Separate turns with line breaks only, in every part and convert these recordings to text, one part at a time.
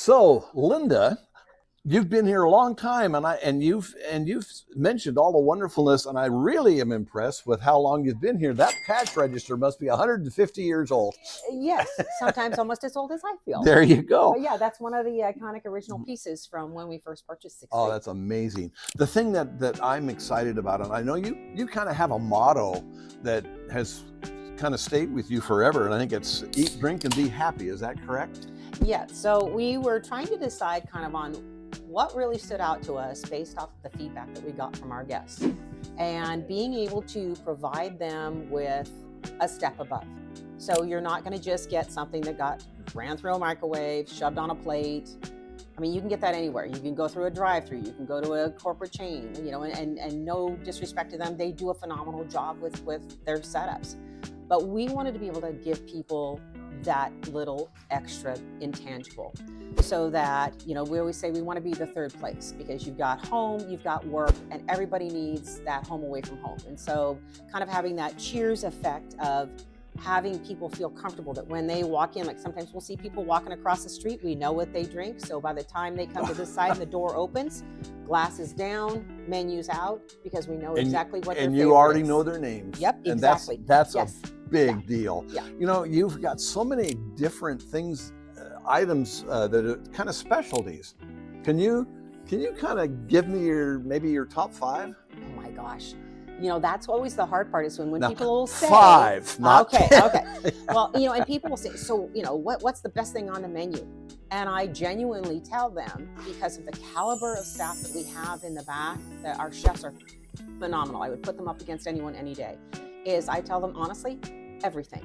So, Linda, you've been here a long time, and you've mentioned all the wonderfulness, and I really am impressed with how long you've been here. That cash register must be 150 years old.
Yes, sometimes almost as old as I feel.
There you go.
But yeah, that's one of the iconic original pieces from when we first purchased 6th Street.
Oh, that's amazing. The thing that I'm excited about, and I know you kind of have a motto that has kind of stayed with you forever, and I think it's eat, drink, and be happy. Is that correct?
Yeah, so we were trying to decide kind of on what really stood out to us based off of the feedback that we got from our guests, and being able to provide them with a step above. So you're not going to just get something that got ran through a microwave, shoved on a plate. I mean, you can get that anywhere. You can go through a drive-through, you can go to a corporate chain, and no disrespect to them, they do a phenomenal job with their setups. But we wanted to be able to give people that little extra intangible, so that, we always say we want to be the third place, because you've got home, you've got work, and everybody needs that home away from home. And so kind of having that cheers effect of having people feel comfortable that when they walk in, like sometimes we'll see people walking across the street, we know what they drink. So by the time they come to this side and the door opens, glasses down, menus out, because we know exactly what their favorite is.
And you already know their names.
Yep, exactly.
And that's
yes.
a big deal.
Yeah.
You've got so many different things, items that are kind of specialties. Can you kind of give me your top 5?
Oh my gosh. That's always the hard part, is when
Now,
people will say
5, not
okay.
10.
Okay. Well, and people will say, so, what's the best thing on the menu? And I genuinely tell them, because of the caliber of staff that we have in the back, that our chefs are phenomenal. I would put them up against anyone any day. Is I tell them honestly, everything.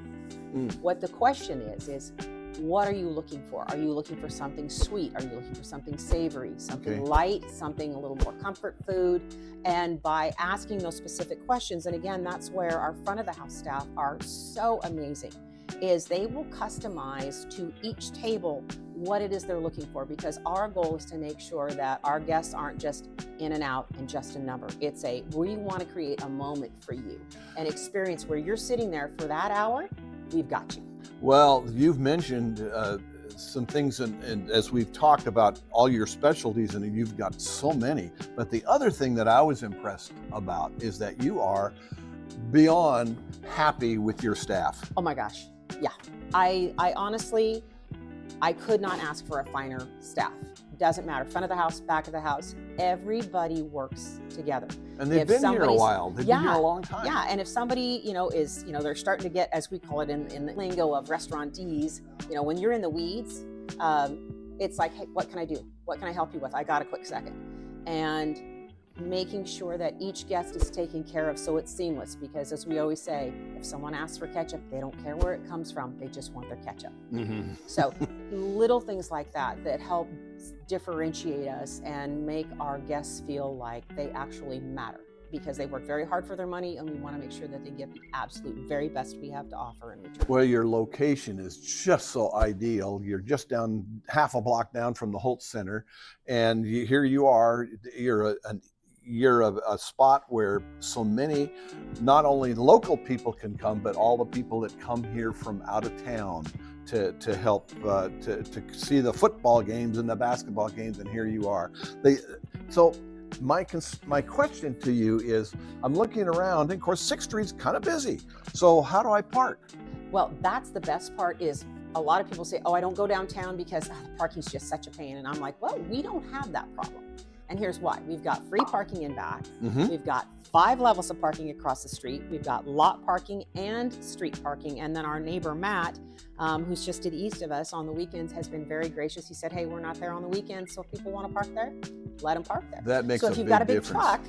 What the question is what are you looking for? Are you looking for something sweet? Are you looking for something savory, something light, something a little more comfort food? And by asking those specific questions, and again, that's where our front of the house staff are so amazing, is they will customize to each table what it is they're looking for, because our goal is to make sure that our guests aren't just in and out and just a number. We want to create a moment for you, an experience where you're sitting there for that hour, we've got you.
Well, you've mentioned some things, and as we've talked about all your specialties, and you've got so many, but the other thing that I was impressed about is that you are beyond happy with your staff.
Oh my gosh. Yeah. I honestly, I could not ask for a finer staff. Doesn't matter, front of the house, back of the house, everybody works together.
And they've been here a while. They've been here a long time.
Yeah, and if somebody, is, they're starting to get, as we call it in the lingo of restaurantees, when you're in the weeds, it's like, hey, what can I do? What can I help you with? I got a quick second. And making sure that each guest is taken care of so it's seamless, because as we always say, if someone asks for ketchup, they don't care where it comes from, they just want their ketchup. So little things like that help differentiate us and make our guests feel like they actually matter, because they work very hard for their money, and we want to make sure that they get the absolute very best we have to offer in return.
Well, your location is just so ideal. You're just down half a block down from the Holt Center, and here you are. You're a spot where so many, not only local people can come, but all the people that come here from out of town to help to see the football games and the basketball games, and here you are. So my question to you is, I'm looking around, and of course 6th Street's kind of busy. So how do I park?
Well, that's the best part. Is a lot of people say, oh, I don't go downtown because the parking's just such a pain. And I'm like, well, we don't have that problem. And here's why. We've got free parking in back. We've got 5 levels of parking across the street. We've got lot parking and street parking. And then our neighbor, Matt, who's just to the east of us on the weekends, has been very gracious. He said, hey, we're not there on the weekends, so if people want to park there, let them park there.
That makes
so
a
if you've
big
got a big
difference.
truck,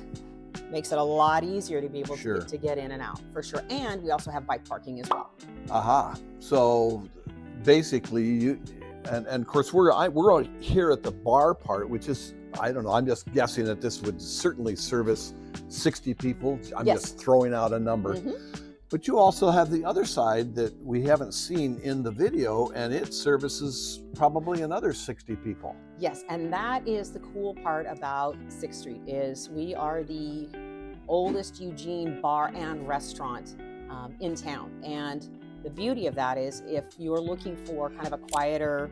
makes it a lot easier to be able to get in and out, for sure. And we also have bike parking as well.
So basically, you and of course we're here at the bar part, which is, I don't know, I'm just guessing that this would certainly service 60 people. I'm just throwing out a number. But you also have the other side that we haven't seen in the video, and it services probably another 60 people.
Yes, and that is the cool part about 6th Street, is we are the oldest Eugene bar and restaurant in town. And the beauty of that is, if you're looking for kind of a quieter,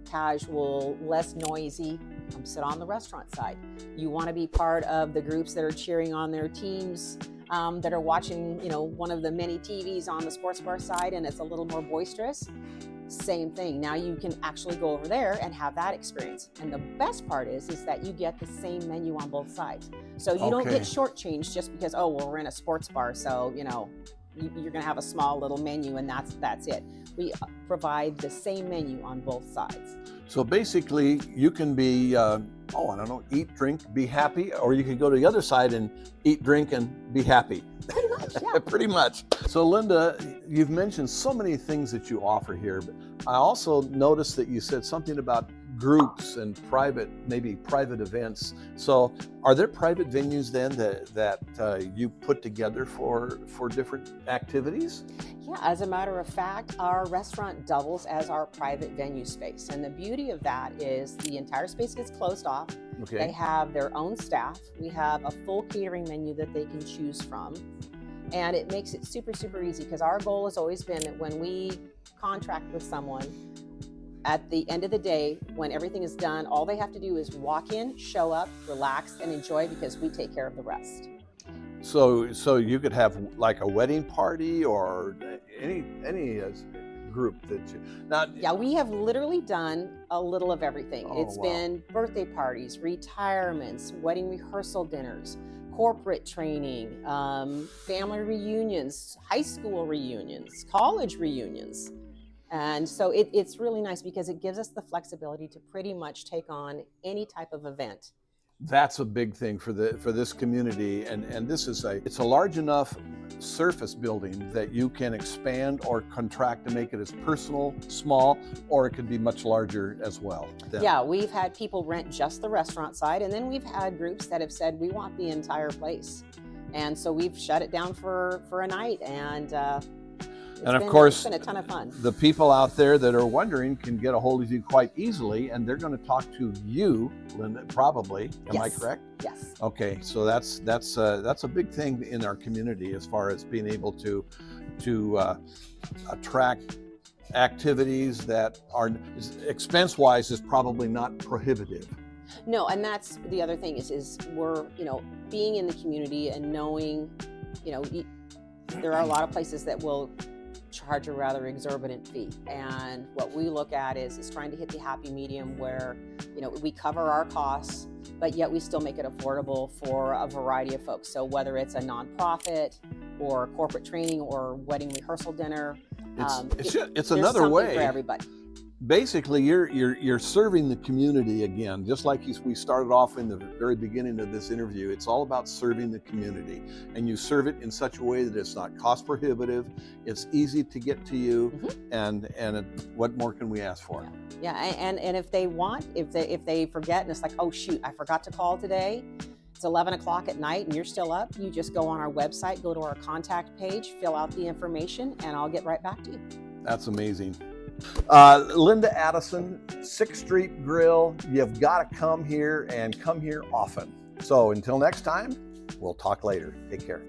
casual, less noisy, come sit on the restaurant side. You want to be part of the groups that are cheering on their teams, that are watching, one of the many TVs on the sports bar side, and it's a little more boisterous. Same thing. Now you can actually go over there and have that experience. And the best part is that you get the same menu on both sides. So you don't get shortchanged just because, oh, well, we're in a sports bar, so you're going to have a small little menu and that's it. We provide the same menu on both sides.
So basically, you can be, eat, drink, be happy, or you can go to the other side and eat, drink, and be happy.
Pretty much, yeah.
Pretty much. So Linda, you've mentioned so many things that you offer here, but I also noticed that you said something about groups and maybe private events. So are there private venues then that you put together for different activities?
Yeah, as a matter of fact, our restaurant doubles as our private venue space. And the beauty of that is the entire space gets closed off.
Okay.
They have their own staff. We have a full catering menu that they can choose from. And it makes it super, super easy, because our goal has always been that when we contract with someone, at the end of the day, when everything is done, all they have to do is walk in, show up, relax, and enjoy, because we take care of the rest.
So you could have like a wedding party or any group that you now.
Yeah, we have literally done a little of everything.
Oh,
It's
wow.
been birthday parties, retirements, wedding rehearsal dinners, corporate training, family reunions, high school reunions, college reunions. And so it's really nice because it gives us the flexibility to pretty much take on any type of event.
That's a big thing for this community, and it's a large enough surface building that you can expand or contract to make it as personal, small, or it could be much larger as well.
Yeah, we've had people rent just the restaurant side, and then we've had groups that have said we want the entire place, and so we've shut it down for a night, and
of course,
it's been a ton of fun.
The people out there that are wondering can get a hold of you quite easily, and they're going to talk to you, Linda, probably. Am I correct?
Yes.
Okay, so that's a big thing in our community as far as being able to attract activities that are expense-wise is probably not prohibitive.
No, and that's the other thing is we're being in the community and knowing there are a lot of places that will charge a rather exorbitant fee, and what we look at is trying to hit the happy medium where we cover our costs, but yet we still make it affordable for a variety of folks. So whether it's a nonprofit or corporate training or wedding rehearsal dinner,
it's another way
for everybody.
Basically, you're serving the community again, just like we started off in the very beginning of this interview. It's all about serving the community, and you serve it in such a way that it's not cost prohibitive. It's easy to get to you, and what more can we ask for?
Yeah, and if they forget and it's like, oh shoot, I forgot to call today. It's 11 o'clock at night and you're still up. You just go on our website, go to our contact page, fill out the information, and I'll get right back to you.
That's amazing. Linda Addison, 6th Street Grill. You've got to come here and come here often. So until next time, we'll talk later. Take care.